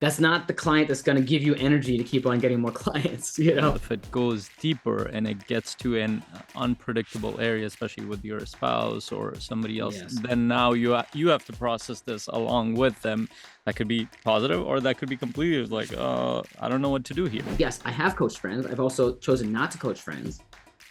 that's not the client that's going to give you energy to keep on getting more clients, you know? If it goes deeper and it gets to an unpredictable area, especially with your spouse or somebody else, Yes. then now you have to process this along with them. That could be positive, or that could be completely like, I don't know what to do here. Yes, I have coached friends. I've also chosen not to coach friends.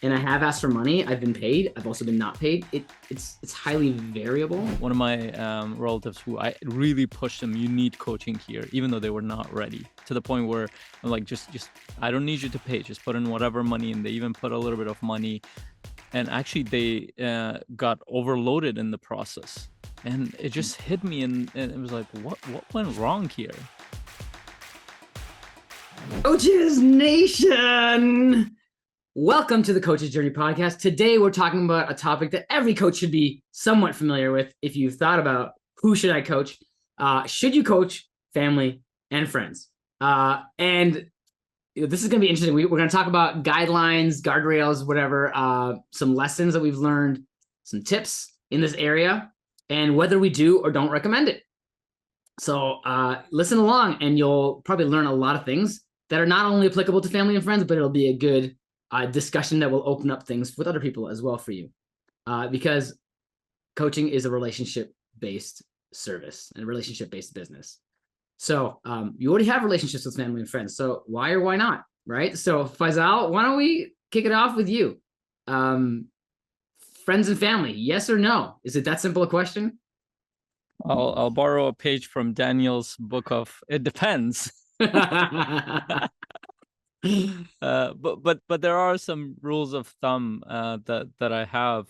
And I have asked for money. I've been paid. I've also been not paid. It's highly variable. One of my relatives who I really pushed them, you need coaching here, even though they were not ready, to the point where I'm like, just I don't need you to pay. Just put in whatever money, and they even put a little bit of money. And actually, they got overloaded in the process, and it just hit me, and it was like, what went wrong here? Coaches Nation! Welcome to the Coach's Journey podcast. Today, we're talking about a topic that every coach should be somewhat familiar with. If you've thought about who should I coach, should you coach family and friends? And this is going to be interesting. We're going to talk about guidelines, guardrails, whatever, some lessons that we've learned, some tips in this area, and whether we do or don't recommend it. So listen along, and you'll probably learn a lot of things that are not only applicable to family and friends, but it'll be a good discussion that will open up things with other people as well for you. Because coaching is a relationship-based service and a relationship-based business. So you already have relationships with family and friends. So why or why not, right? So Faisal, why don't we kick it off with you? Friends and family, yes or no? Is it that simple a question? I'll borrow a page from Daniel's book of It Depends. But there are some rules of thumb that I have.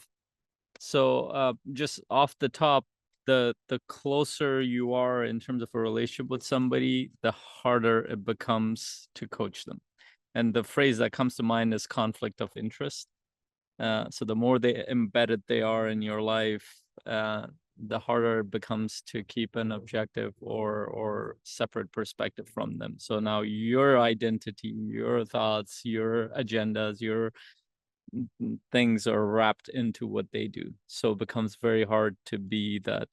So just off the top, the closer you are in terms of a relationship with somebody, the harder it becomes to coach them. And the phrase that comes to mind is conflict of interest. So the more embedded they are in your life, the harder it becomes to keep an objective or separate perspective from them. So now your identity, your thoughts, your agendas, your things are wrapped into what they do. So it becomes very hard to be that.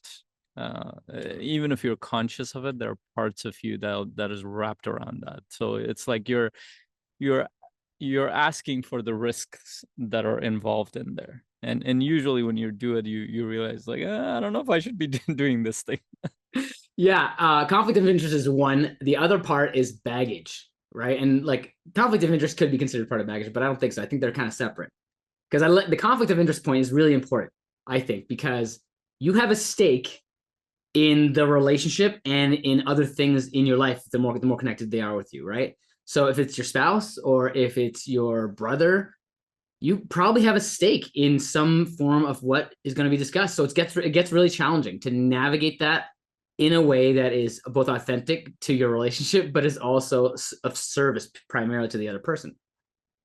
Even if you're conscious of it, there are parts of you that is wrapped around that. So it's like you're asking for the risks that are involved in there, and usually when you do it, you realize like, I don't know if I should be doing this thing. Yeah, conflict of interest is one. The other part is baggage, right? And like conflict of interest could be considered part of baggage, but I don't think so. I think they're kind of separate. Because the conflict of interest point is really important, I think, because you have a stake in the relationship and in other things in your life. The more connected they are with you, right? So if it's your spouse or if it's your brother, you probably have a stake in some form of what is going to be discussed. So it gets really challenging to navigate that in a way that is both authentic to your relationship, but is also of service primarily to the other person.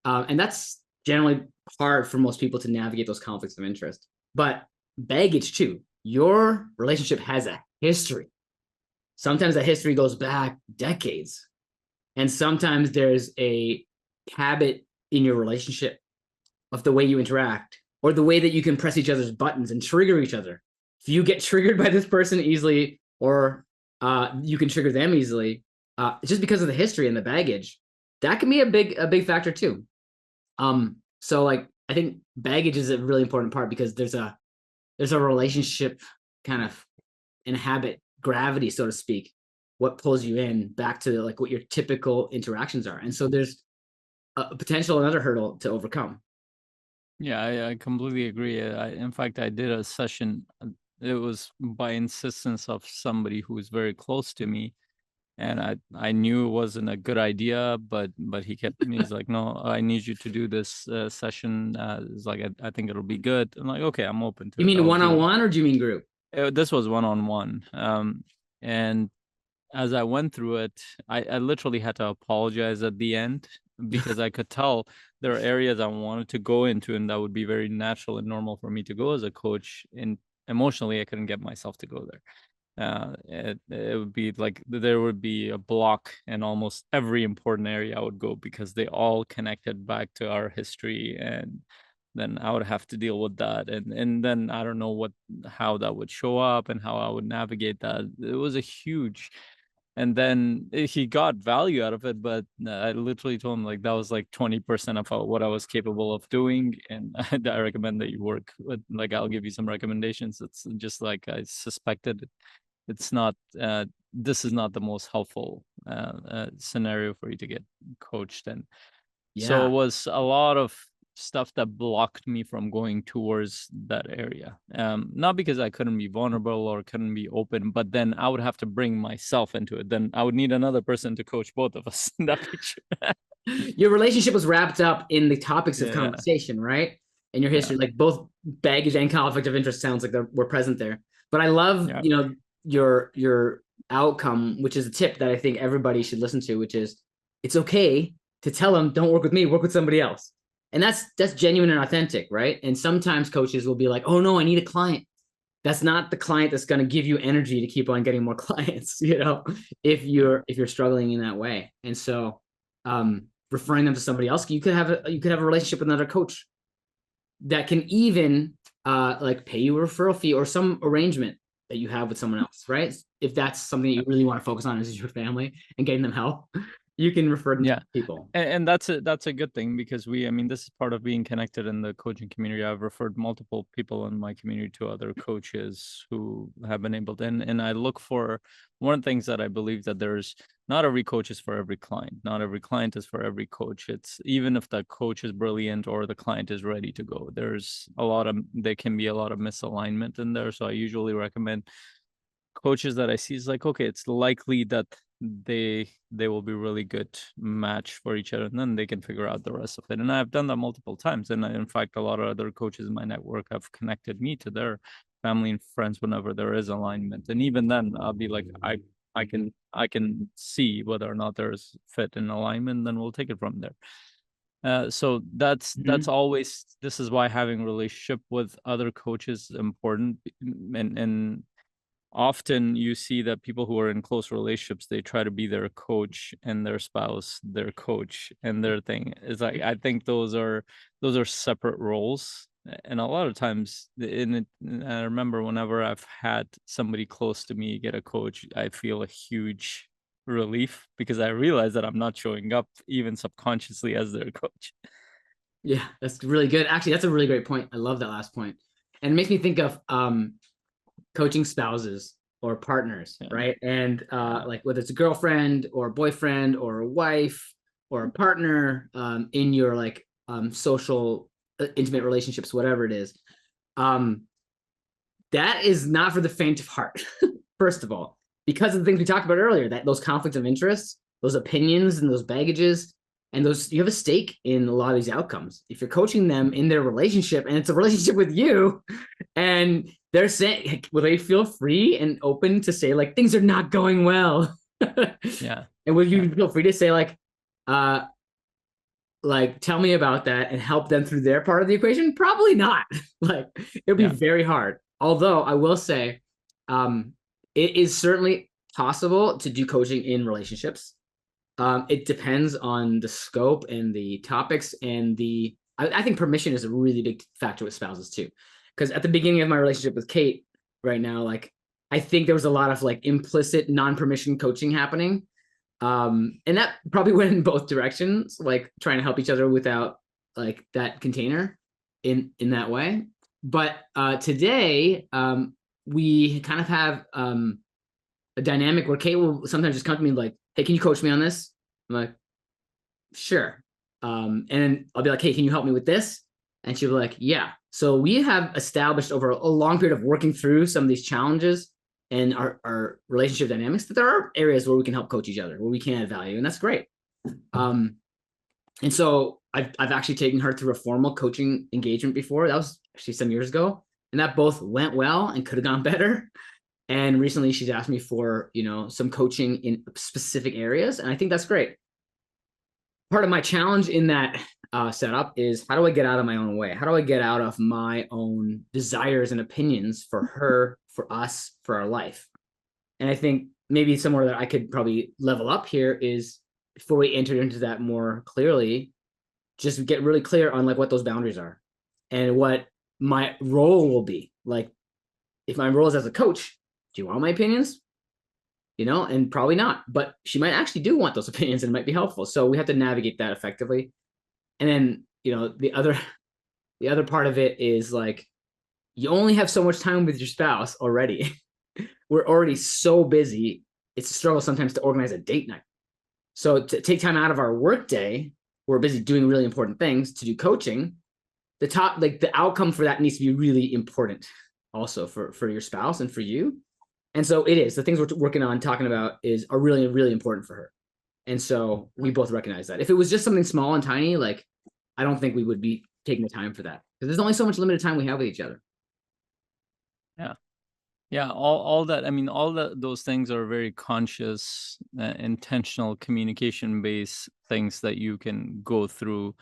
And that's generally hard for most people to navigate those conflicts of interest. But baggage too. Your relationship has a history. Sometimes that history goes back decades. And sometimes there's a habit in your relationship of the way you interact or the way that you can press each other's buttons and trigger each other. If you get triggered by this person easily, or you can trigger them easily, just because of the history and the baggage, that can be a big factor too. So like I think baggage is a really important part because there's a relationship kind of inhabit gravity, so to speak, what pulls you in back to like what your typical interactions are. And so there's a potential another hurdle to overcome. Yeah, I completely agree. In fact, I did a session. It was by insistence of somebody who was very close to me, and I knew it wasn't a good idea, but he kept me. He's like, no, I need you to do this session. It's like I think it'll be good. I'm like, okay, I'm open to You it. mean one-on-one or do you mean group? This was one-on-one. And as I went through it, I literally had to apologize at the end because I could tell there are areas I wanted to go into, and that would be very natural and normal for me to go as a coach. And emotionally, I couldn't get myself to go there. It would be like there would be a block in almost every important area I would go because they all connected back to our history, and then I would have to deal with that, and then I don't know how that would show up and how I would navigate that. It was a huge And then he got value out of it, but I literally told him like that was like 20% of what I was capable of doing, and I recommend that you work with, like, I'll give you some recommendations. It's just like I suspected. It's not. This is not the most helpful scenario for you to get coached in. So it Yeah. was a lot of stuff that blocked me from going towards that area. Not because I couldn't be vulnerable or couldn't be open, but then I would have to bring myself into it. Then I would need another person to coach both of us in that picture. Your relationship was wrapped up in the topics of Yeah, conversation, right? And your yeah, history, like both baggage and conflict of interest sounds like were present there. But I love, yeah, your outcome, which is a tip that I think everybody should listen to, which is it's okay to tell them, don't work with me, work with somebody else. And that's genuine and authentic, right? And sometimes coaches will be like, oh no, I need a client. That's not the client that's going to give you energy to keep on getting more clients, yeah, if you're struggling in that way. And so referring them to somebody else, you could have a relationship with another coach that can even like pay you a referral fee or some arrangement that you have with someone else, right? If that's something that you really want to focus on is your family and getting them help, you can refer them to yeah. people. And that's a good thing, because I mean, this is part of being connected in the coaching community. I've referred multiple people in my community to other coaches who have been able to, and I look for, one of the things that I believe, that there's not every coach is for every client. Not every client is for every coach. It's, even if the coach is brilliant or the client is ready to go, there can be a lot of misalignment in there. So I usually recommend coaches that I see is like, okay, it's likely that they will be really good match for each other, and then they can figure out the rest of it. And I've done that multiple times. And in fact, a lot of other coaches in my network have connected me to their family and friends whenever there is alignment. And even then, I'll be like, I can see whether or not there's fit and alignment, then we'll take it from there. So that's Mhm. always, this is why having a relationship with other coaches is important. And often you see that people who are in close relationships, they try to be their coach and their spouse their coach, and their thing is like, I think those are separate roles. And a lot of times in it, I remember whenever I've had somebody close to me get a coach, I feel a huge relief, because I realize that I'm not showing up even subconsciously as their coach. Yeah, that's really good. Actually, that's a really great point. I love that last point. And it makes me think of coaching spouses or partners, Yeah, right? And yeah, like whether it's a girlfriend or a boyfriend or a wife or a partner in your like social intimate relationships, whatever it is, um, that is not for the faint of heart. First of all, because of the things we talked about earlier, that those conflicts of interest, those opinions, and those baggages, and those, you have a stake in a lot of these outcomes. If you're coaching them in their relationship, and it's a relationship with you, and they're saying, will they feel free and open to say like things are not going well, yeah, and will yeah, you feel free to say uh, like tell me about that and help them through their part of the equation? Probably not. Like it'll be yeah, very hard. Although I will say, um, it is certainly possible to do coaching in relationships. It depends on the scope and the topics and I think permission is a really big factor with spouses too. Because at the beginning of my relationship with Kate right now, like I think there was a lot of like implicit non-permission coaching happening. And that probably went in both directions, like trying to help each other without like that container in that way. But today, we kind of have a dynamic where Kate will sometimes just come to me like, "Hey, can you coach me on this?" I'm like, "Sure." And then I'll be like, "Hey, can you help me with this?" And she'll be like, "Yeah." So we have established over a long period of working through some of these challenges and our relationship dynamics that there are areas where we can help coach each other, where we can add value, and that's great. Um, and so I've actually taken her through a formal coaching engagement before. That was actually some years ago, and that both went well and could have gone better. And recently, she's asked me for some coaching in specific areas, and I think that's great. Part of my challenge in that setup is, how do I get out of my own way? How do I get out of my own desires and opinions for her, for us, for our life? And I think maybe somewhere that I could probably level up here is, before we enter into that more clearly, just get really clear on like what those boundaries are and what my role will be. Like if my role is as a coach, do you want my opinions? and probably not, but she might actually do want those opinions and it might be helpful. So we have to navigate that effectively. And then, the other part of it is like, you only have so much time with your spouse already. We're already so busy. It's a struggle sometimes to organize a date night. So to take time out of our work day, we're busy doing really important things to do coaching. The outcome for that needs to be really important also for your spouse and for you. And so it is. The things we're working on, talking about are really, really important for her. And so we both recognize that. If it was just something small and tiny, like, I don't think we would be taking the time for that, because there's only so much limited time we have with each other. Yeah. Yeah, all that, I mean, those things are very conscious, intentional communication based things that you can go through.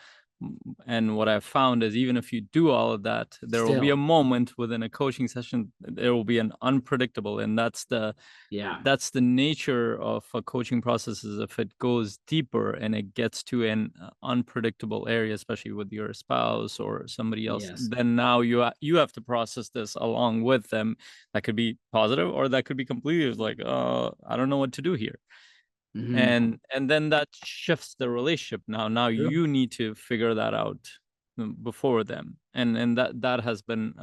And what I've found is, even if you do all of that, there will be a Still, moment within a coaching session, there will be an unpredictable, and yeah, that's the nature of a coaching process. Is if it goes deeper and it gets to an unpredictable area, especially with your spouse or somebody else, yes, then now you have to process this along with them. That could be positive, or that could be completely like, I don't know what to do here. mm-hmm. And then that shifts the relationship. Now True, you need to figure that out before them. And that has been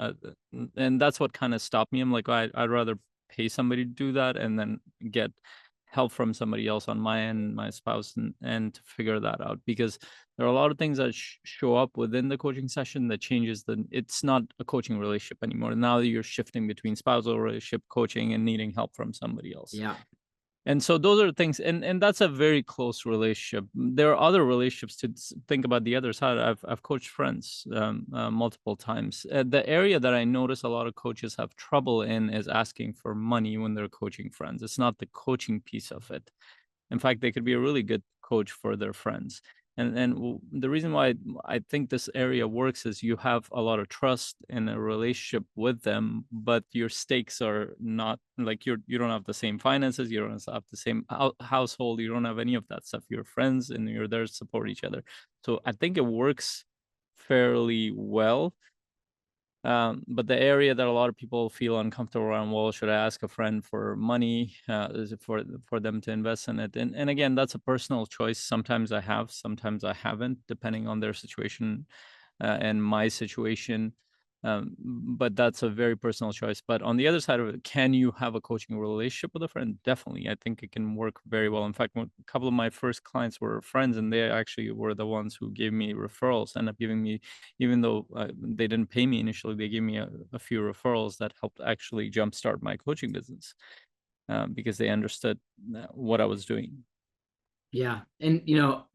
and that's what kind of stopped me. I'm like, I'd rather pay somebody to do that and then get help from somebody else on my end, my spouse, and to figure that out, because there are a lot of things that show up within the coaching session that changes it's not a coaching relationship anymore. Now you're shifting between spousal relationship coaching and needing help from somebody else. yeah, And so those are things, and that's a very close relationship. There are other relationships to think about the other side. I've coached friends multiple times. The area that I notice a lot of coaches have trouble in is asking for money when they're coaching friends. It's not the coaching piece of it. In fact, they could be a really good coach for their friends. And the reason why I think this area works is you have a lot of trust in a relationship with them, but your stakes are not like you don't have the same finances, you don't have the same household, you don't have any of that stuff. You're friends and you're there to support each other. So I think it works fairly well. But the area that a lot of people feel uncomfortable around, well, should I ask a friend for money? Is it for them to invest in it? And again, that's a personal choice. Sometimes I have, sometimes I haven't, depending on their situation and my situation. But that's a very personal choice. But on the other side of it, can you have a coaching relationship with a friend? Definitely. I think it can work very well. In fact, a couple of my first clients were friends, and they actually were the ones who gave me referrals, ended up giving me, even though they didn't pay me initially, they gave me a few referrals that helped actually jumpstart my coaching business because they understood what I was doing. yeah. And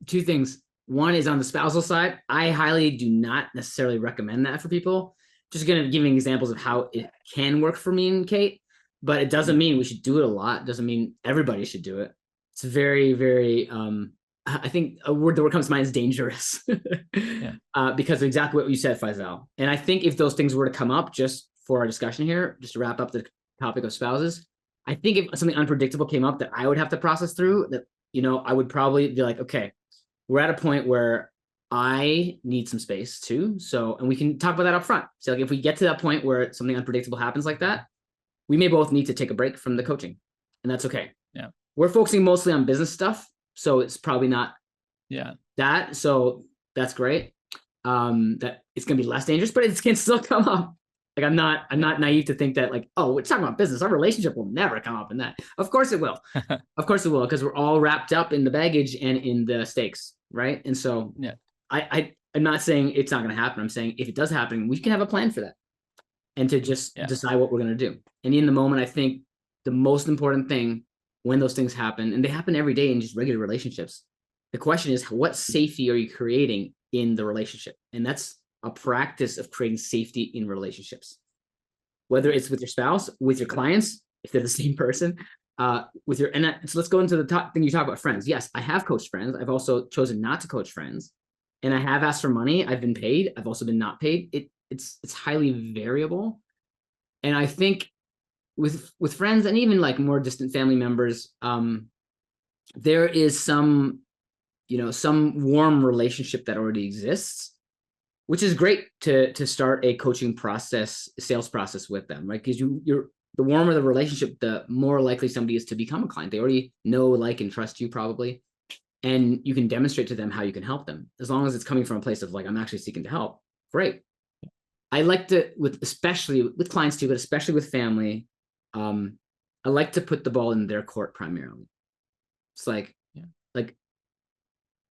two things. One is on the spousal side. I highly do not necessarily recommend that for people. Just gonna giving examples of how it can work for me and Kate, but it doesn't mean we should do it a lot. It doesn't mean everybody should do it. It's very, very I think the word comes to mind is dangerous. Yeah. Because of exactly what you said, Faisal. And I think if those things were to come up, just for our discussion here, just to wrap up the topic of spouses, I think if something unpredictable came up that I would have to process through, that I would probably be like, okay, we're at a point where I need some space too. So, and we can talk about that up front. So, like, if we get to that point where something unpredictable happens like that, we may both need to take a break from the coaching, and that's okay. Yeah. We're focusing mostly on business stuff, so it's probably not Yeah. that. So that's great. That it's gonna be less dangerous, but it can still come up. Like, I'm not naive to think that, like, oh, we're talking about business, our relationship will never come up in that. Of course it will. Of course it will, because we're all wrapped up in the baggage and in the stakes, right? And so Yeah. I'm not saying it's not going to happen. I'm saying if it does happen, we can have a plan for that and to just Yeah. decide what we're going to do. And in the moment, I think the most important thing when those things happen, and they happen every day in just regular relationships, the question is, what safety are you creating in the relationship? And that's a practice of creating safety in relationships, whether it's with your spouse, with your clients, if they're the same person, with your, and that, so let's go into the top thing you talk about, friends. Yes, I have coached friends. I've also chosen not to coach friends, and I have asked for money. I've been paid. I've also been not paid. It's highly variable, and I think with friends and even like more distant family members, there is some warm relationship that already exists, which is great to start a coaching process, sales process with them, right? Because you're the warmer the relationship, the more likely somebody is to become a client. They already know, like, and trust you probably. And you can demonstrate to them how you can help them. As long as it's coming from a place of like, I'm actually seeking to help. Great. I like to, especially with clients too, but especially with family, I like to put the ball in their court primarily. It's like, Yeah. like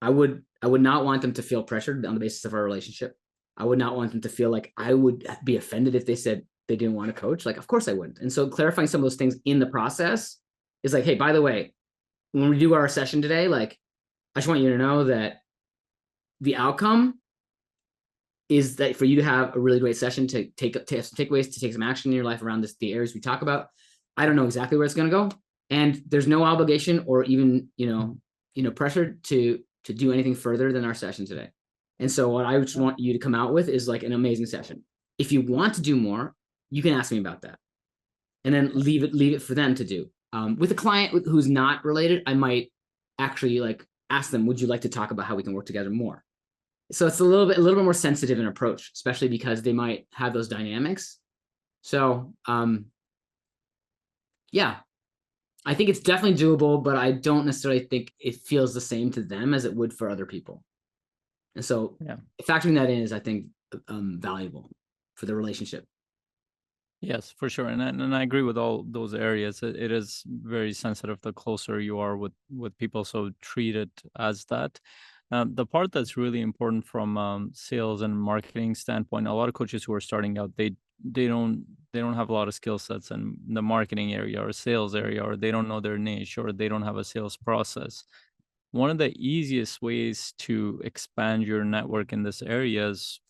I would not want them to feel pressured on the basis of our relationship. I would not want them to feel like I would be offended if they said they didn't want to coach. Like, of course I wouldn't. And so clarifying some of those things in the process is like, hey, by the way, when we do our session today, like, I just want you to know that the outcome is that for you to have a really great session, to take some takeaways, to take some action in your life around the areas we talk about. I don't know exactly where it's going to go, and there's no obligation or even pressure to do anything further than our session today. And so what I just want you to come out with is like an amazing session. If you want to do more, you can ask me about that, and then leave it for them to do. With a client who's not related, I might actually like ask them, would you like to talk about how we can work together more? So it's a little bit more sensitive in approach, especially because they might have those dynamics. So yeah, I think it's definitely doable, but I don't necessarily think it feels the same to them as it would for other people. And so Yeah. factoring that in is, I think, valuable for the relationship. Yes, for sure, and I agree with all those areas. It is very sensitive the closer you are with people, so treat it as that. The part that's really important from sales and marketing standpoint, a lot of coaches who are starting out, they don't have a lot of skill sets in the marketing area or sales area, or they don't know their niche, or they don't have a sales process. One of the easiest ways to expand your network in this area is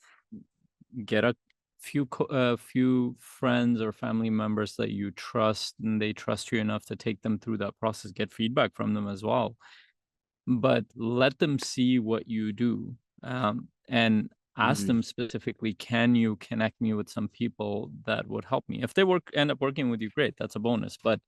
get a few friends or family members that you trust, and they trust you enough to take them through that process, get feedback from them as well, but let them see what you do, and ask Mm-hmm. them specifically, can you connect me with some people that would help me? If they end up working with you, great, that's a bonus, but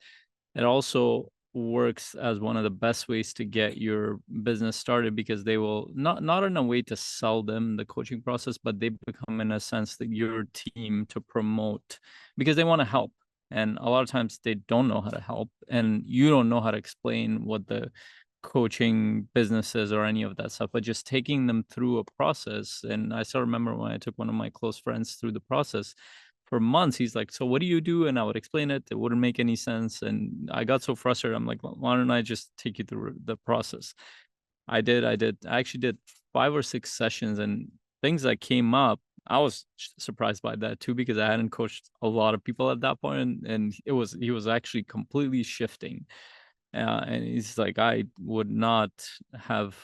it also works as one of the best ways to get your business started, because they will not in a way to sell them the coaching process, but they become, in a sense, that your team to promote, because they want to help. And a lot of times they don't know how to help, and you don't know how to explain what the coaching businesses or any of that stuff, but just taking them through a process. And I still remember when I took one of my close friends through the process for months. He's like, so what do you do? And I would explain it. It wouldn't make any sense. And I got so frustrated. I'm like, why don't I just take you through the process? I actually did 5 or 6 sessions, and things that came up, I was surprised by that too, because I hadn't coached a lot of people at that point, and he was actually completely shifting. And he's like, I would not have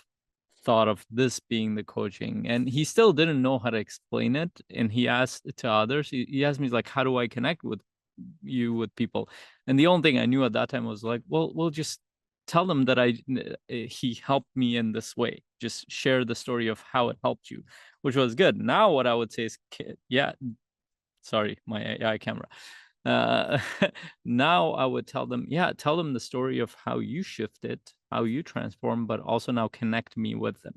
thought of this being the coaching, and he still didn't know how to explain it. And he asked to others, he asked me, like, how do I connect with people? And the only thing I knew at that time was like, well, we'll just tell them that he helped me in this way, just share the story of how it helped you, which was good. Now what I would say is, yeah, sorry, my AI camera. Uh, Now I would tell them, yeah, tell them the story of how you shifted, how you transform, but also now connect me with them.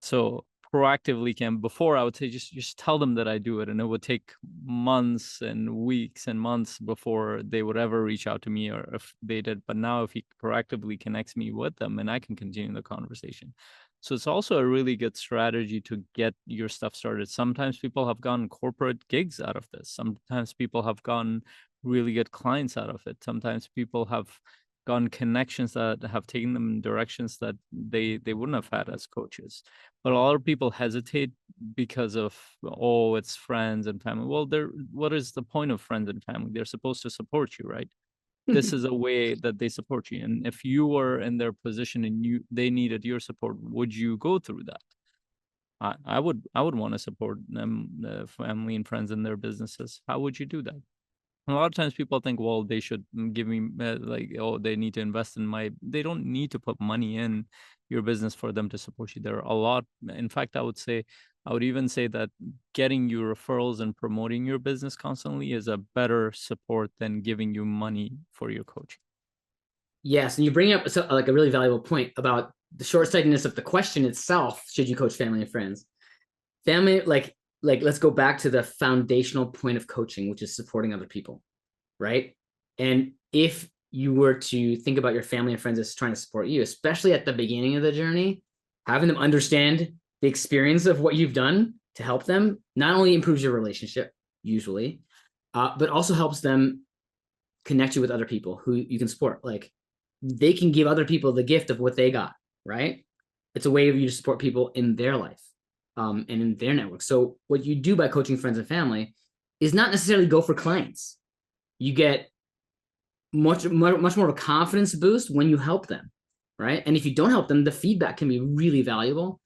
So proactively can, before I would say just tell them that I do it, and it would take months and weeks and months before they would ever reach out to me, or if they did. But now if he proactively connects me with them, and I can continue the conversation. So it's also a really good strategy to get your stuff started. Sometimes people have gotten corporate gigs out of this. Sometimes people have gotten really good clients out of it. Sometimes people have gotten connections that have taken them in directions that they wouldn't have had as coaches. But a lot of people hesitate because of, oh, it's friends and family. Well, what is the point of friends and family? They're supposed to support you, right? This is a way that they support you. And if you were in their position and they needed your support, would you go through that? I would want to support them, family and friends in their businesses. How would you do that? A lot of times people think, well, they should give me, like, oh, they need to invest in they don't need to put money in your business for them to support you. There are a lot. In fact, I would even say that getting you referrals and promoting your business constantly is a better support than giving you money for your coaching. Yes, and you bring up like a really valuable point about the short-sightedness of the question itself. Should you coach family and friends? Family, like let's go back to the foundational point of coaching, which is supporting other people, right? And if you were to think about your family and friends as trying to support you, especially at the beginning of the journey, having them understand the experience of what you've done to help them not only improves your relationship, usually, but also helps them connect you with other people who you can support. Like they can give other people the gift of what they got, right? It's a way of you to support people in their life and in their network. So what you do by coaching friends and family is not necessarily go for clients. You get much more of a confidence boost when you help them, right? And if you don't help them, the feedback can be really valuable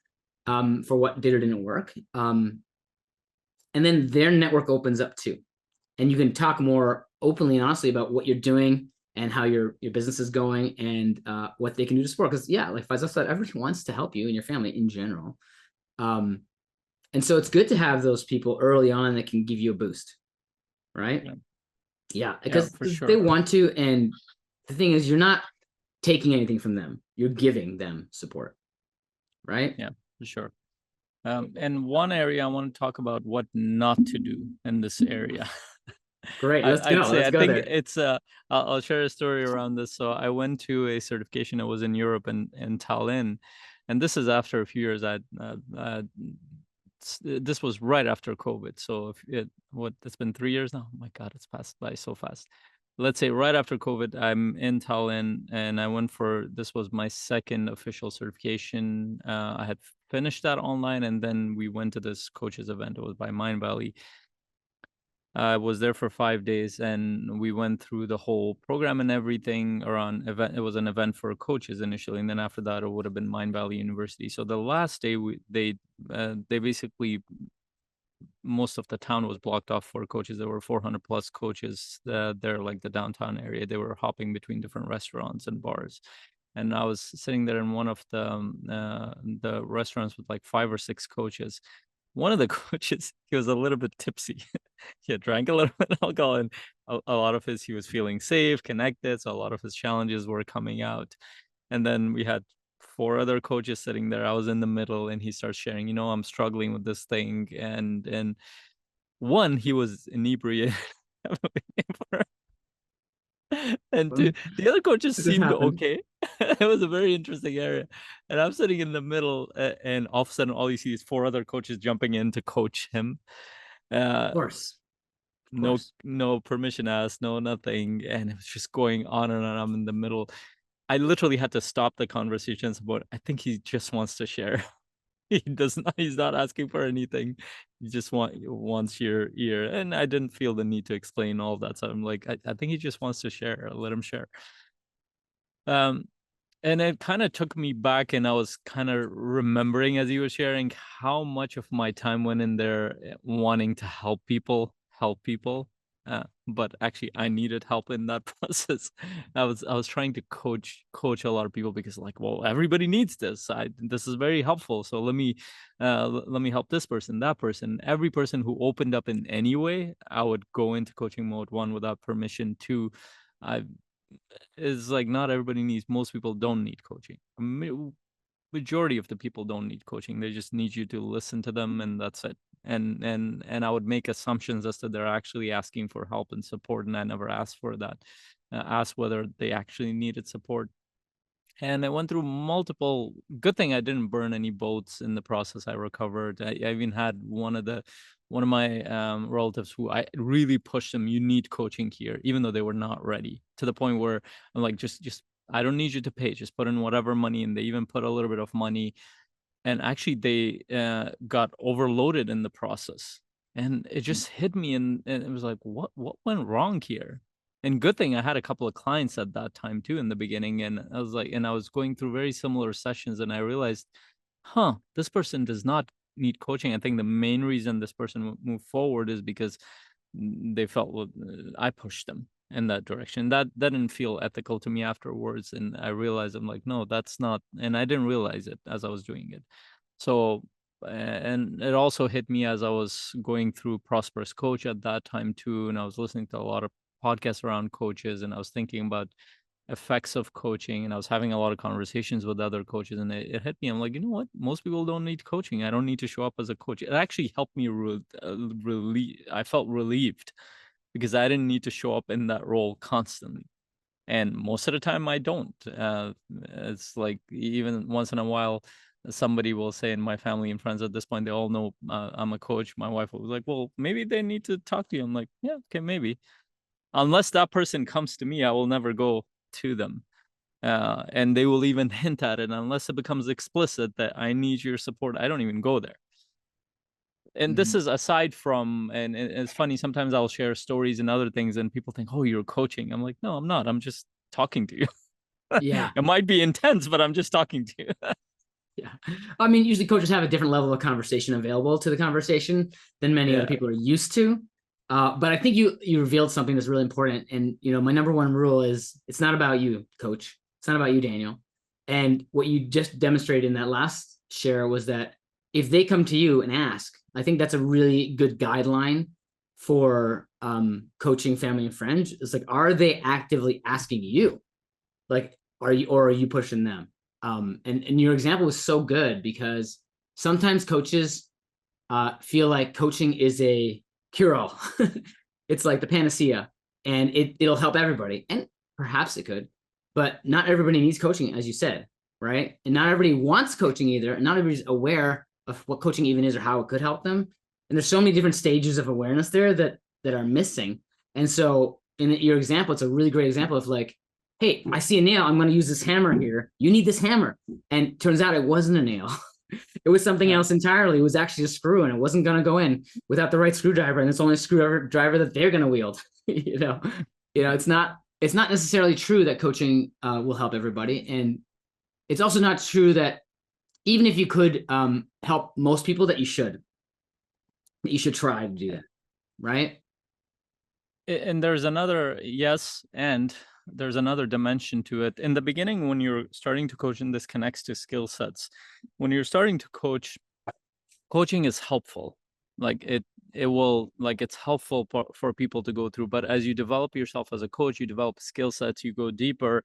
for what did or didn't work. And then their network opens up too, and you can talk more openly and honestly about what you're doing and how your business is going and what they can do to support. Because yeah, like Faisal said, everyone wants to help you and your family in general. And so it's good to have those people early on that can give you a boost, right? Yeah, Yeah, yeah, because for they sure. want to. And the thing is, you're not taking anything from them. You're giving them support, right? Yeah, for sure. And one area I want to talk about what not to do in this area. Great. Let's go. I'd say Let's I go think there. it's I'll share a story around this. So I went to a certification. I was in Europe and in Tallinn, and this is after a few years. This was right after COVID. So if it what it's been 3 years now. Oh my God, it's passed by so fast. Let's say right after COVID, I'm in Tallinn, and I went for this was my second official certification. I had finished that online, and then we went to this coaches event. It was by Mindvalley. I was there for 5 days, and we went through the whole program and everything around event. It was an event for coaches initially, and then after that, it would have been Mindvalley University. So the last day, they basically most of the town was blocked off for coaches. There were 400 plus coaches there, like the downtown area. They were hopping between different restaurants and bars. And I was sitting there in one of the restaurants with like 5 or 6 coaches. One of the coaches, he was a little bit tipsy. He had drank a little bit of alcohol, and a lot of he was feeling safe, connected. So a lot of his challenges were coming out. And then we had 4 other coaches sitting there. I was in the middle, and he starts sharing, I'm struggling with this thing. And one, he was inebriated. And two, the other coaches This seemed happened. okay. It was a very interesting area. And I'm sitting in the middle, and all of a sudden, all you see is 4 other coaches jumping in to coach him. Of Uh, course. Of no, course. no permission asked, no nothing, and it was just going on and on. I'm in the middle. I literally had to stop the conversations about. I think he just wants to share. He does not. He's not asking for anything. He just wants your ear, and I didn't feel the need to explain all that. So I'm like, I think he just wants to share. Let him share. Um, and it kind of took me back, and I was kind of remembering as he was sharing how much of my time went in there wanting to help people. But actually, I needed help in that process. I was trying to coach a lot of people because, like, well, everybody needs this. This is very helpful. So let me help this person, that person, every person who opened up in any way. I would go into coaching mode. One, without permission. Two, I is like not everybody needs. Most people don't need coaching. Majority of the people don't need coaching. They just need you to listen to them, and that's it. And I would make assumptions as to they're actually asking for help and support, and I never asked for that. Asked whether they actually needed support. And I went through multiple. Good thing I didn't burn any boats in the process. I recovered. I even had one of my relatives who I really pushed them. You need coaching here, even though they were not ready. To the point where I'm like, just I don't need you to pay. Just put in whatever money, and they even put a little bit of money. And actually, they got overloaded in the process, and it just hit me, and it was like, what went wrong here? And good thing I had a couple of clients at that time too in the beginning, and I was like, and I was going through very similar sessions, and I realized, this person does not need coaching. I think the main reason this person moved forward is because they felt, well, I pushed them in that direction. That didn't feel ethical to me afterwards, and I realized, I'm like, no, that's not. And I didn't realize it as I was doing it. So, and it also hit me as I was going through Prosperous Coach at that time too, and I was listening to a lot of podcasts around coaches, and I was thinking about effects of coaching, and I was having a lot of conversations with other coaches, and it hit me. I'm like, you know what? Most people don't need coaching. I don't need to show up as a coach. It actually helped me I felt relieved because I didn't need to show up in that role constantly. And most of the time I don't. It's like even once in a while, somebody will say in my family and friends at this point, they all know I'm a coach. My wife was like, well, maybe they need to talk to you. I'm like, yeah, okay, maybe. Unless that person comes to me, I will never go to them. And they will even hint at it. Unless it becomes explicit that I need your support, I don't even go there. And this Mhm. is aside from, and it's funny, sometimes I'll share stories and other things and people think, oh, you're coaching. I'm like, no, I'm not. I'm just talking to you. Yeah. It might be intense, but I'm just talking to you. Yeah. I mean, usually coaches have a different level of conversation available to the conversation than many other Yeah. people are used to. But I think you revealed something that's really important. And my number one rule is it's not about you, coach. It's not about you, Daniel. And what you just demonstrated in that last share was that if they come to you and ask, I think that's a really good guideline for coaching family and friends. It's like, are they actively asking you? Like, are you pushing them? And your example was so good because sometimes coaches feel like coaching is a cure-all. It's like the panacea, and it'll help everybody, and perhaps it could, but not everybody needs coaching, as you said, right? And not everybody wants coaching either, and not everybody's aware of what coaching even is or how it could help them. And there's so many different stages of awareness there that are missing. And so, in your example, it's a really great example of like, hey, I see a nail. I'm going to use this hammer here. You need this hammer. And turns out it wasn't a nail. It was something Yeah. else entirely. It was actually a screw, and it wasn't going to go in without the right screwdriver. And it's only a screwdriver that they're going to wield. It's not necessarily true that coaching will help everybody, and it's also not true that even if you could help most people, that you should try to do that, right? And there's another, yes, and there's another dimension to it. In the beginning, when you're starting to coach, and this connects to skill sets, when you're starting to coach, coaching is helpful. Like it will, like it's helpful for people to go through. But as you develop yourself as a coach, you develop skill sets, you go deeper.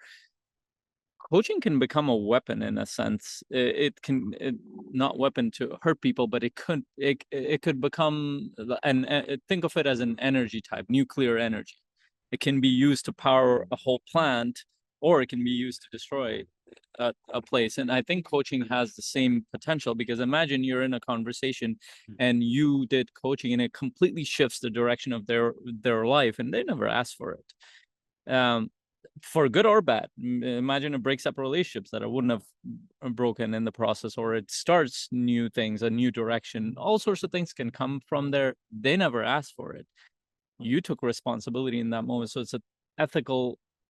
Coaching can become a weapon in a sense. Not weapon to hurt people, but it could become think of it as an energy type, nuclear energy. It can be used to power a whole plant, or it can be used to destroy a place. And I think coaching has the same potential, because imagine you're in a conversation and you did coaching and it completely shifts the direction of their life, and they never asked for it. For good or bad. Imagine it breaks up relationships that I wouldn't have broken in the process, or it starts new things, a new direction. All sorts of things can come from there. They never asked for it. You took responsibility in that moment. So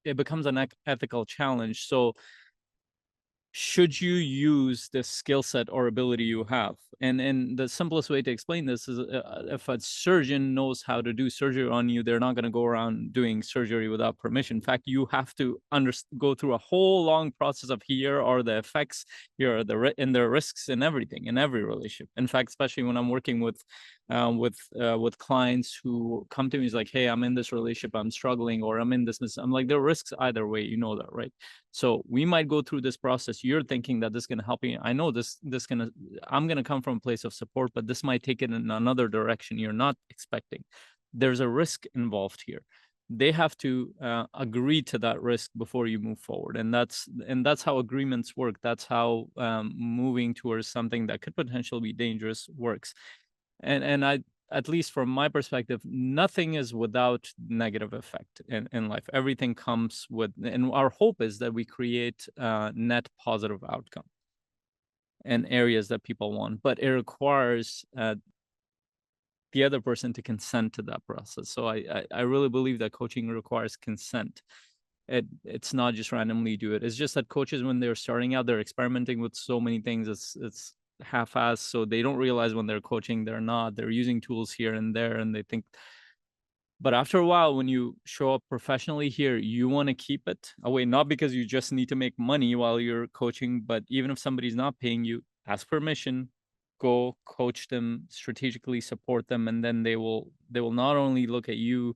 it becomes an ethical challenge. So should you use the skill set or ability you have? And the simplest way to explain this is, if a surgeon knows how to do surgery on you, they're not going to go around doing surgery without permission. In fact, you have to go through a whole long process of, here are the effects, here are and the risks and everything in every relationship. In fact, especially when I'm working with clients who come to me, is like, hey, I'm in this relationship, I'm struggling, or I'm in this. I'm like, there are risks either way, you know that, right? So we might go through this process. You're thinking that this is going to help you. I know I'm going to come from a place of support, but this might take it in another direction you're not expecting. There's a risk involved here. They have to agree to that risk before you move forward. And that's how agreements work. That's how moving towards something that could potentially be dangerous works. And at least from my perspective, nothing is without negative effect in life. Everything comes with, and our hope is that we create net positive outcome in areas that people want, but it requires the other person to consent to that process. So I really believe that coaching requires consent. It's not just randomly do it. It's just that coaches, when they're starting out, they're experimenting with so many things. It's half-assed, so they don't realize when they're coaching, they're using tools here and there, and they think. But after a while, when you show up professionally here, you want to keep it away, not because you just need to make money while you're coaching, but even if somebody's not paying you, ask permission, go coach them strategically, support them, and then they will not only look at you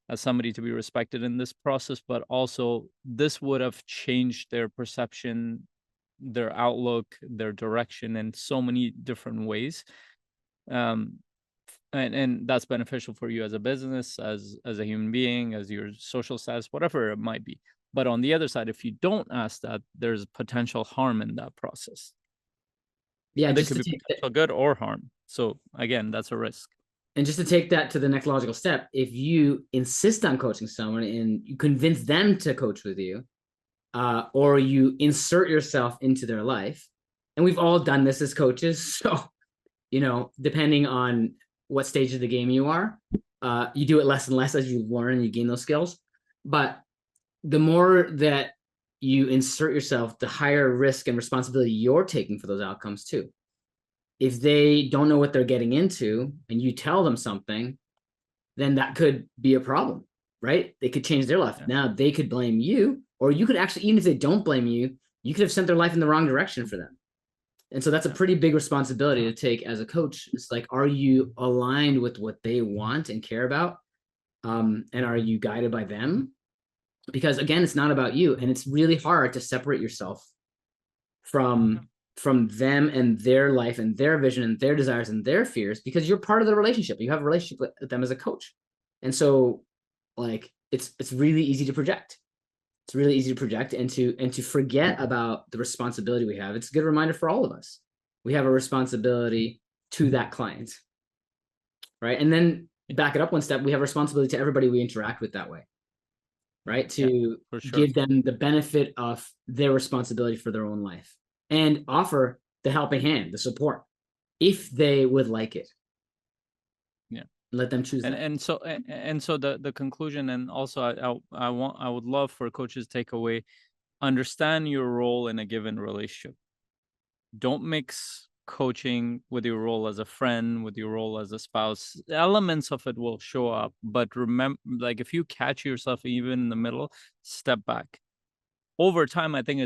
as somebody to be respected in this process, but also this would have changed their perception, their outlook, their direction in so many different ways. Um, and that's beneficial for you as a business, as a human being, as your social status, whatever it might be. But on the other side, if you don't ask that, there's potential harm in that process. Yeah, And there just could to be take potential good or harm. So again, that's a risk. and just to take that to the next logical step, if you insist on coaching someone and you convince them to coach with you, or you insert yourself into their life, and we've all done this as coaches, so depending on what stage of the game you are, you do it less and less as you learn and you gain those skills. But the more that you insert yourself, the higher risk and responsibility you're taking for those outcomes too. If they don't know what they're getting into and you tell them something, then that could be a problem, right? They could change their life. Yeah. Now they could blame you, or you could actually, even if they don't blame you, you could have sent their life in the wrong direction for them. And so that's a pretty big responsibility to take as a coach. It's like, are you aligned with what they want and care about? And are you guided by them? Because again, it's not about you. And it's really hard to separate yourself from them and their life and their vision and their desires and their fears, because you're part of the relationship. You have a relationship with them as a coach. And so like it's really easy to project. It's really easy to project and to forget about the responsibility we have. It's a good reminder for all of us. We have a responsibility to that client, right? And then back it up one step, we have a responsibility to everybody we interact with that way, right? Yeah, To for sure. give them the benefit of their responsibility for their own life and offer the helping hand, the support, if they would like it. Yeah. Let them choose that. And so the conclusion, and also I would love for coaches to take away, understand your role in a given relationship. Don't mix coaching with your role as a friend, with your role as a spouse. Elements of it will show up, but remember, like, if you catch yourself even in the middle, step back. Over time, I think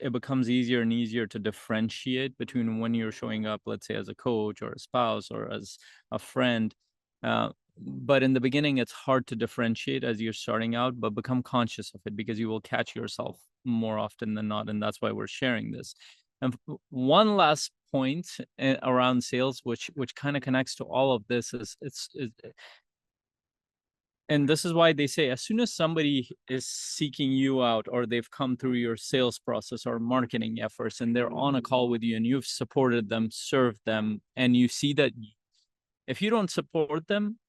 it becomes easier and easier to differentiate between when you're showing up, let's say, as a coach or a spouse or as a friend. But in the beginning, it's hard to differentiate as you're starting out, but become conscious of it, because you will catch yourself more often than not. And that's why we're sharing this. And one last point around sales, which kind of connects to all of this, is and this is why they say, as soon as somebody is seeking you out, or they've come through your sales process or marketing efforts, and they're on a call with you and you've supported them, served them, and you see that if you don't support them,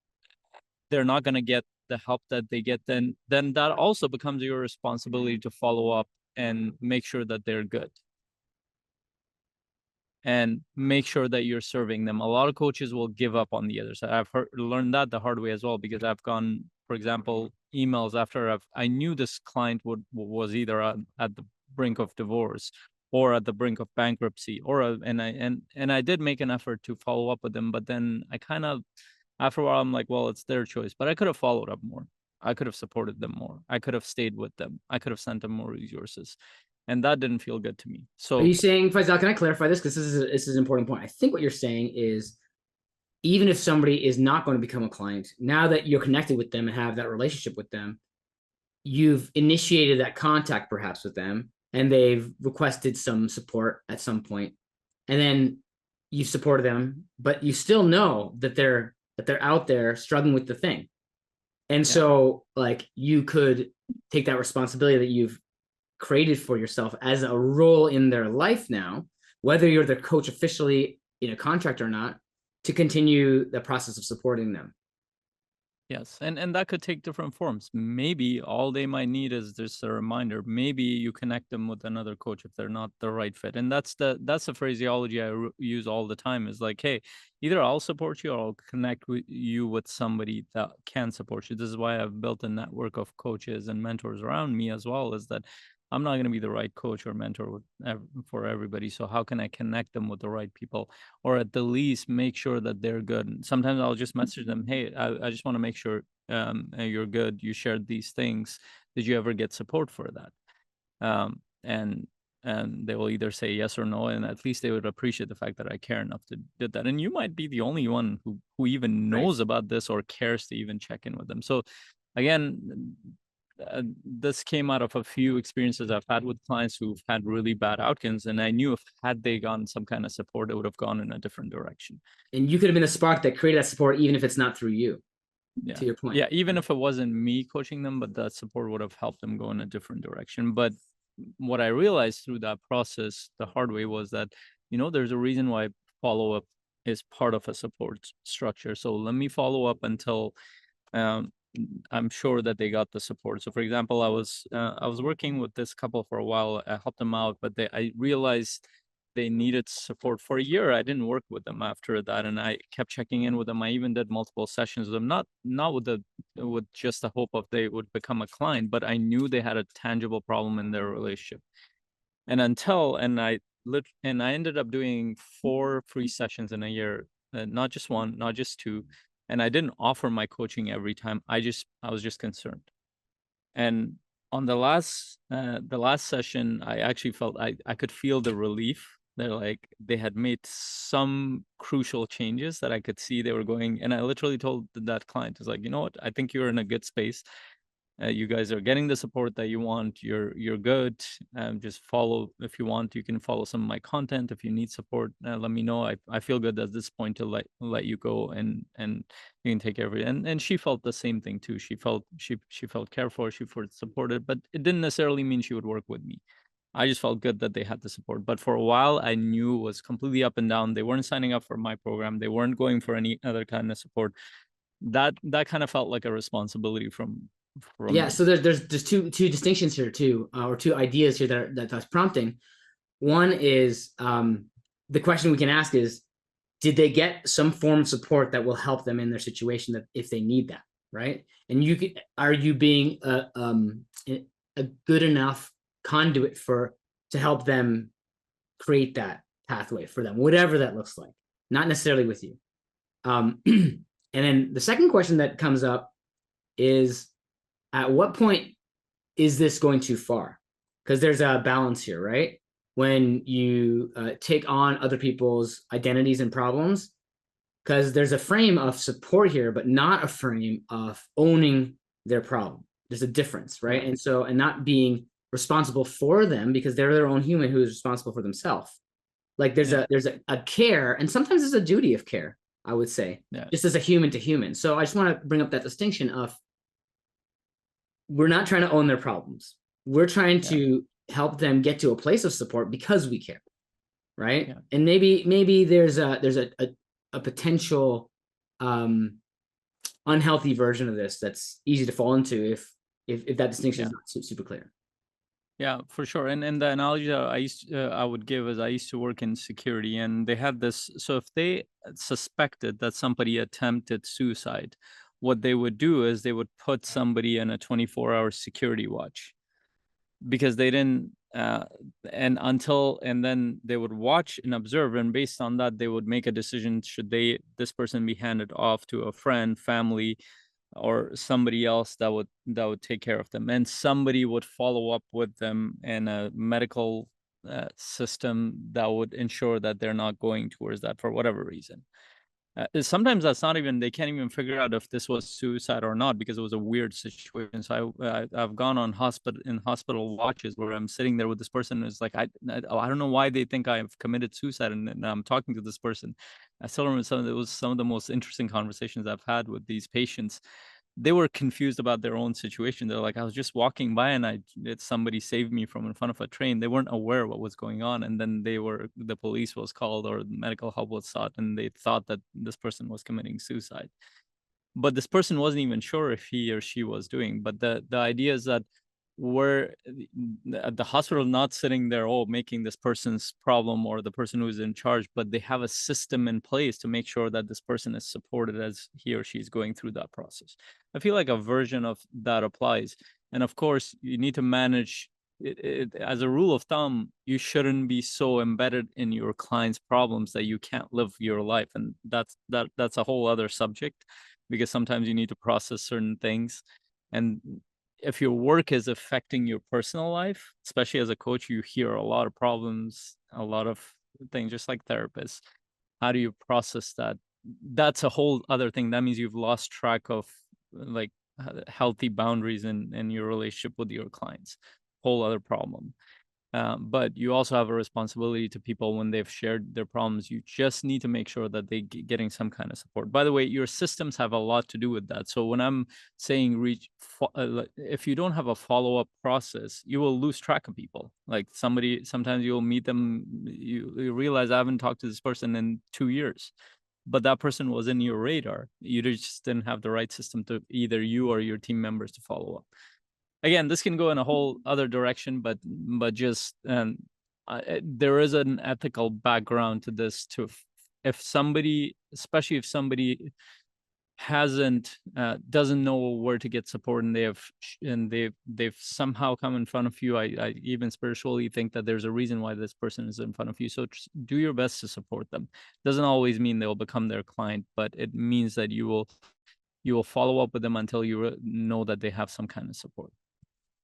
they're not going to get the help that they get, then that also becomes your responsibility to follow up and make sure that they're good, and make sure that you're serving them. A lot of coaches will give up on the other side. I've learned that the hard way as well, because I've gone, for example, emails after I knew this client was either at the brink of divorce or at the brink of bankruptcy, and I did make an effort to follow up with them, but then I kind of, after a while, I'm like, well, it's their choice, but I could have followed up more. I could have supported them more. I could have stayed with them. I could have sent them more resources. And that didn't feel good to me. Are So you saying, Faisal, can I clarify this? Because this is an important point. I think what you're saying is, even if somebody is not going to become a client, now that you're connected with them and have that relationship with them, you've initiated that contact perhaps with them, and they've requested some support at some point, and then you've supported them, but you still know that they're out there struggling with the thing. And yeah. so like you could take that responsibility that you've created for yourself as a role in their life now, whether you're the coach officially in a contract or not, to continue the process of supporting them. Yes, and that could take different forms. Maybe all they might need is just a reminder. Maybe you connect them with another coach if they're not the right fit. And that's the phraseology I use all the time, is like, hey, either I'll support you or I'll connect with you with somebody that can support you. This is why I've built a network of coaches and mentors around me as well, is that I'm not going to be the right coach or mentor for everybody. So how can I connect them with the right people, or at the least make sure that they're good? Sometimes I'll just message them, hey, I just want to make sure you're good. You shared these things. Did you ever get support for that? And they will either say yes or no, and at least they would appreciate the fact that I care enough to did that. And you might be the only one who even Right. knows about this or cares to even check in with them. So again, this came out of a few experiences I've had with clients who've had really bad outcomes, and I knew if had they gotten some kind of support, it would have gone in a different direction. And you could have been a spark that created that support, even if it's not through you. Yeah. To your point. Yeah, even if it wasn't me coaching them, but that support would have helped them go in a different direction. But what I realized through that process the hard way was that, there's a reason why follow-up is part of a support structure. So let me follow up until um, I'm sure that they got the support. So for example, I was working with this couple for a while. I helped them out, but I realized they needed support for a year. I didn't work with them after that, and I kept checking in with them. I even did multiple sessions with them, not with just the hope of they would become a client, but I knew they had a tangible problem in their relationship. And I ended up doing 4 free sessions in a year, not just one, not just two, and I didn't offer my coaching every time. I was just concerned. And on the last session, I actually felt I could feel the relief. They had made some crucial changes that I could see they were going. And I literally told that client, "Is like, you know what? I think you're in a good space. You guys are getting the support that you want. You're good. Just follow if you want. You can follow some of my content. If you need support, let me know. I feel good at this point to let you go, and you can take care of it." And she felt the same thing too. She felt cared for. She felt supported, but it didn't necessarily mean she would work with me. I just felt good that they had the support. But for a while, I knew it was completely up and down. They weren't signing up for my program. They weren't going for any other kind of support. That kind of felt like a responsibility from Yeah, me. so there's two distinctions here too, or two ideas here that's prompting. One is the question we can ask is, did they get some form of support that will help them in their situation that if they need that, right? And are you being a good enough conduit to help them create that pathway for them, whatever that looks like, not necessarily with you. And then the second question that comes up is, at what point is this going too far? Because there's a balance here, right? When you take on other people's identities and problems, because there's a frame of support here, but not a frame of owning their problem. There's a difference, right? Yeah. And not being responsible for them because they're their own human who is responsible for themselves. Like Yeah. there's a care, and sometimes there's a duty of care, I would say, Yeah. just as a human to human. So I just want to bring up that distinction of, we're not trying to own their problems. We're trying Yeah. to help them get to a place of support because we care, right? Yeah. And maybe there's a potential unhealthy version of this that's easy to fall into if that distinction Yeah. is not super clear. Yeah, for sure. And the analogy that I would give is I used to work in security, and they had this. So if they suspected that somebody attempted suicide, what they would do is they would put somebody in a 24-hour security watch, because they didn't and then they would watch and observe, and based on that they would make a decision, should this person be handed off to a friend, family, or somebody else that would take care of them, and somebody would follow up with them in a medical system that would ensure that they're not going towards that for whatever reason. Sometimes that's not even, they can't even figure out if this was suicide or not, because it was a weird situation. So I've gone on hospital watches where I'm sitting there with this person who's like, I don't know why they think I've committed suicide, and I'm talking to this person. I still remember some of the most interesting conversations I've had with these patients. They were confused about their own situation. They're like, I was just walking by and somebody saved me from in front of a train. They weren't aware what was going on. And then the police was called, or medical help was sought, and they thought that this person was committing suicide. But this person wasn't even sure if he or she was doing. But the idea is that we're at the hospital not sitting there, oh, making this person's problem or the person who's in charge, but they have a system in place to make sure that this person is supported as he or she is going through that process. I feel like a version of that applies. And of course, you need to manage it. As a rule of thumb, you shouldn't be so embedded in your client's problems that you can't live your life. And that's a whole other subject, because sometimes you need to process certain things. And if your work is affecting your personal life, especially as a coach, you hear a lot of problems, a lot of things, just like therapists. How do you process that? That's a whole other thing. That means you've lost track of like healthy boundaries in your relationship with your clients. Whole other problem. But you also have a responsibility to people when they've shared their problems. You just need to make sure that they getting some kind of support. By the way, your systems have a lot to do with that. So when I'm saying if you don't have a follow-up process, you will lose track of people. Like sometimes you'll meet them, you realize I haven't talked to this person in 2 years, but that person was in your radar. You just didn't have the right system to either you or your team members to follow up. Again, this can go in a whole other direction, but just there is an ethical background to this too. If somebody, especially if somebody hasn't doesn't know where to get support, and they've somehow come in front of you, I even spiritually think that there's a reason why this person is in front of you. So do your best to support them. Doesn't always mean they'll become their client, but it means that you will follow up with them until you know that they have some kind of support.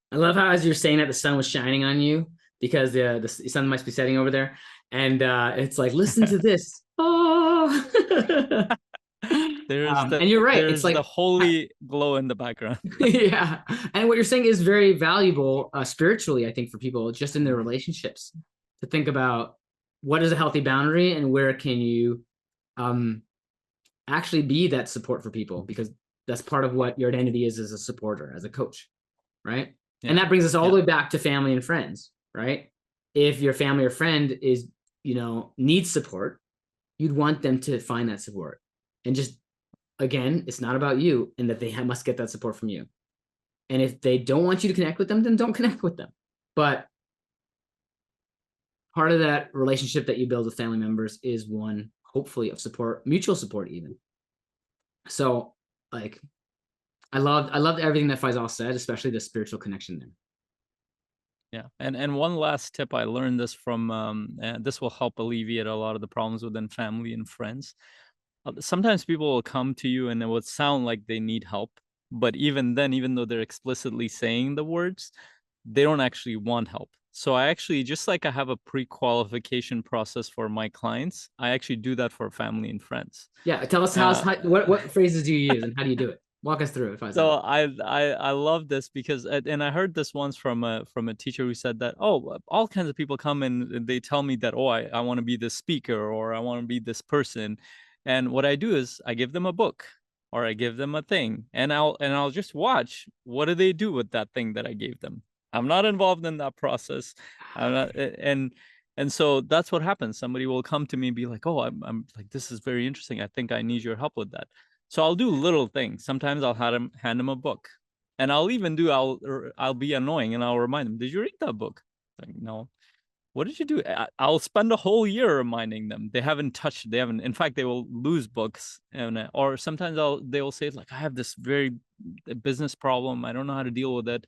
I love how, as you're saying that, the sun was shining on you because the sun must be setting over there, and it's like, listen to this. Oh, and you're right. It's there's the like, holy glow in the background. yeah. And what you're saying is very valuable spiritually, I think, for people just in their relationships to think about what is a healthy boundary and where can you actually be that support for people, because that's part of what your identity is as a supporter, as a coach, right? Yeah. And that brings us all the way back to family and friends, right? If your family or friend is, needs support, you'd want them to find that support. And just, again, it's not about you, and that they must get that support from you. And if they don't want you to connect with them, then don't connect with them. But part of that relationship that you build with family members is one, hopefully, of support, mutual support even. So, like, I loved everything that Faisal said, especially the spiritual connection there. Yeah, and one last tip, I learned this from this will help alleviate a lot of the problems within family and friends. Sometimes people will come to you and it would sound like they need help, but even then, even though they're explicitly saying the words, they don't actually want help. So I actually, just like I have a pre-qualification process for my clients, I actually do that for family and friends. Yeah, tell us what phrases do you use and how do you do it? Walk us through it, Faisal. So I love this because, and I heard this once from a teacher who said that, oh, all kinds of people come and they tell me that, oh, I want to be this speaker or I want to be this person, and what I do is I give them a book or I give them a thing, and I'll just watch what do they do with that thing that I gave them. I'm not involved in that process. I'm not, and so that's what happens. Somebody will come to me and be like, oh, I'm like, this is very interesting. I think I need your help with that. So I'll do little things. Sometimes I'll hand him a book, and I'll be annoying and I'll remind them, "Did you read that book?" Like, no. What did you do? I'll spend a whole year reminding them. They haven't touched. They haven't. In fact, they will lose books, and or sometimes they will say like, "I have this very business problem. I don't know how to deal with it."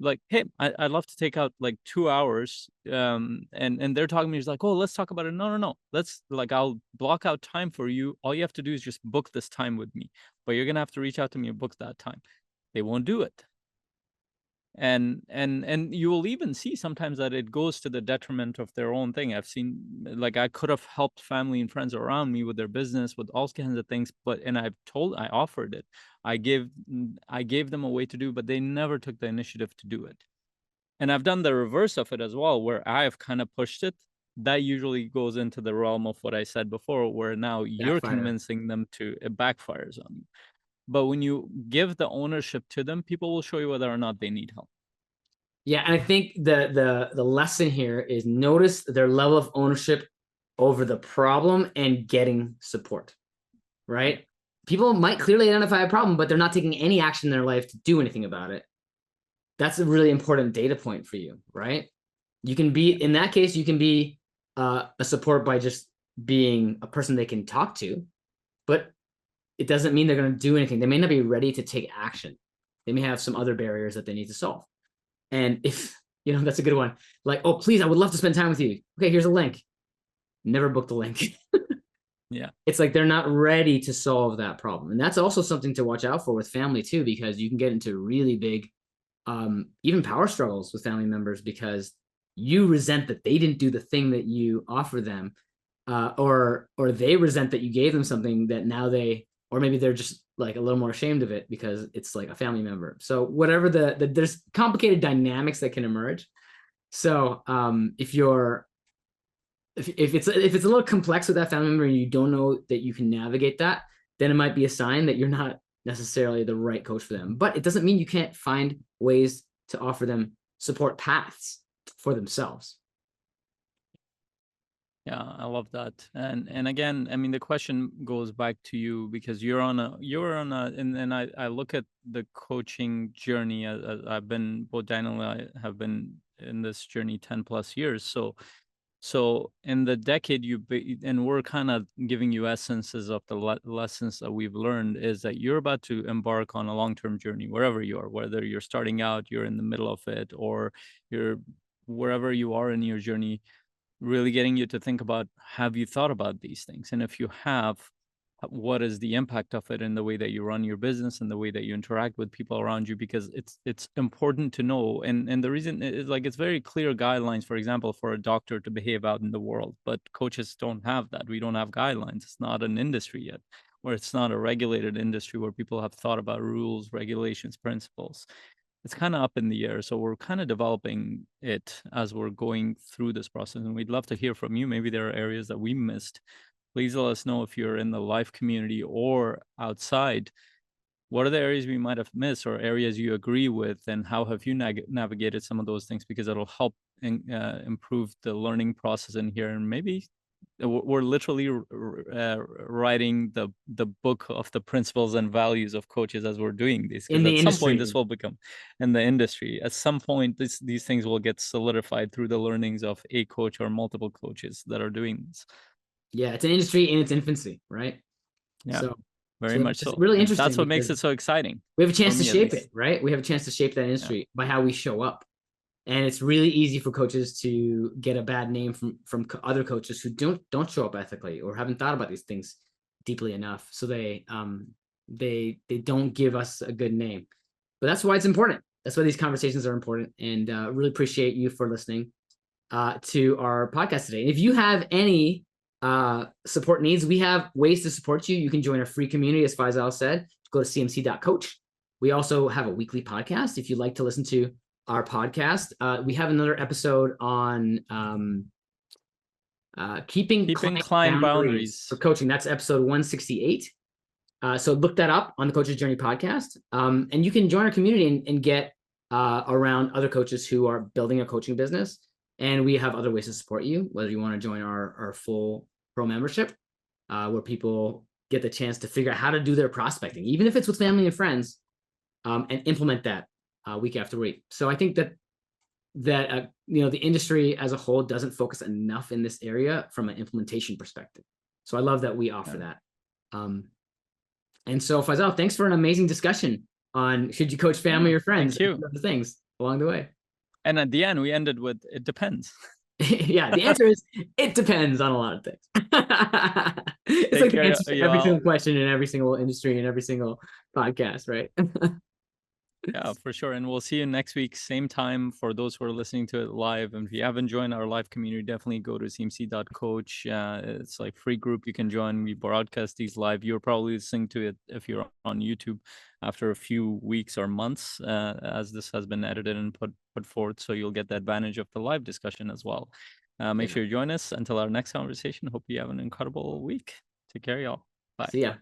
Like, hey, I'd love to take out like 2 hours. And they're talking to me, he's like, oh, let's talk about it. No. Let's, like, I'll block out time for you. All you have to do is just book this time with me, but you're gonna have to reach out to me and book that time. They won't do it. And you will even see sometimes that it goes to the detriment of their own thing. I've seen, like, I could have helped family and friends around me with their business, with all kinds of things, but I offered it. I gave them a way to do, but they never took the initiative to do it. And I've done the reverse of it as well, where I've kind of pushed it. That usually goes into the realm of what I said before, where now you're convincing them to, it backfires on you. But when you give the ownership to them, people will show you whether or not they need help. Yeah, and I think the lesson here is notice their level of ownership over the problem and getting support, right? People might clearly identify a problem, but they're not taking any action in their life to do anything about it. That's a really important data point for you, right? You can be, in that case, you can be a support by just being a person they can talk to, but it doesn't mean they're going to do anything. They may not be ready to take action. They may have some other barriers that they need to solve. And if, that's a good one. Like, oh, please, I would love to spend time with you. Okay, here's a link. Never book the link. Yeah. It's like they're not ready to solve that problem. And that's also something to watch out for with family too, because you can get into really big, even power struggles with family members because you resent that they didn't do the thing that you offer them, or they resent that you gave them something that now they or maybe they're just like a little more ashamed of it because it's like a family member. So whatever there's complicated dynamics that can emerge. So if it's a little complex with that family member and you don't know that you can navigate that, then it might be a sign that you're not necessarily the right coach for them. But it doesn't mean you can't find ways to offer them support paths for themselves. Yeah, I love that. And again, I mean, the question goes back to you because and I look at the coaching journey. I've been, both Daniel and I have been in this journey 10 plus years. So in the decade and we're kind of giving you essences of the lessons that we've learned, is that you're about to embark on a long-term journey wherever you are, whether you're starting out, you're in the middle of it, or you're wherever you are in your journey, really getting you to think about, have you thought about these things? And if you have, what is the impact of it in the way that you run your business and the way that you interact with people around you? Because it's important to know. And the reason is, like, it's very clear guidelines, for example, for a doctor to behave out in the world, but coaches don't have that. We don't have guidelines. It's not an industry yet, or it's not a regulated industry where people have thought about rules, regulations, principles. It's kind of up in the air. So we're kind of developing it as we're going through this process. And we'd love to hear from you. Maybe there are areas that we missed. Please let us know if you're in the live community or outside. What are the areas we might have missed, or areas you agree with, and how have you navigated some of those things? Because it'll help improve the learning process in here. And maybe we're literally writing the book of the principles and values of coaches as we're doing this, because at some point this will become, in the industry, at some point these things will get solidified through the learnings of a coach or multiple coaches that are doing this. Yeah, it's an industry in its infancy, right? Yeah, so very much so. Really and interesting. That's what makes it so exciting. We have a chance to shape it, right? We have a chance to shape that industry by how we show up. And it's really easy for coaches to get a bad name from other coaches who don't show up ethically or haven't thought about these things deeply enough. So they don't give us a good name. But that's why it's important. That's why these conversations are important. And really appreciate you for listening to our podcast today. And if you have any support needs, we have ways to support you. You can join our free community, as Faisal said. Go to cmc.coach. We also have a weekly podcast. If you'd like to listen to our podcast, we have another episode on keeping client boundaries for coaching. That's episode 168. So look that up on the Coach's Journey podcast. And you can join our community and get around other coaches who are building a coaching business. And we have other ways to support you, whether you want to join our full pro membership, where people get the chance to figure out how to do their prospecting, even if it's with family and friends, and implement that week after week. So I think that the industry as a whole doesn't focus enough in this area from an implementation perspective. So I love that we offer that. And so Faisal, thanks for an amazing discussion on should you coach family or friends? Thank you. And other things along the way. And at the end, we ended with, it depends. Yeah, the answer is it depends on a lot of things. It's like the answer to every single question in every single industry and every single podcast, right? Yeah, for sure. And we'll see you next week, same time, for those who are listening to it live. And if you haven't joined our live community, definitely go to cmc.coach. It's like free group you can join. We broadcast these live. You're probably listening to it if you're on YouTube after a few weeks or months, as this has been edited and put forth. So you'll get the advantage of the live discussion as well. Make sure you join us until our next conversation. Hope you have an incredible week. Take care, y'all. Bye. See ya.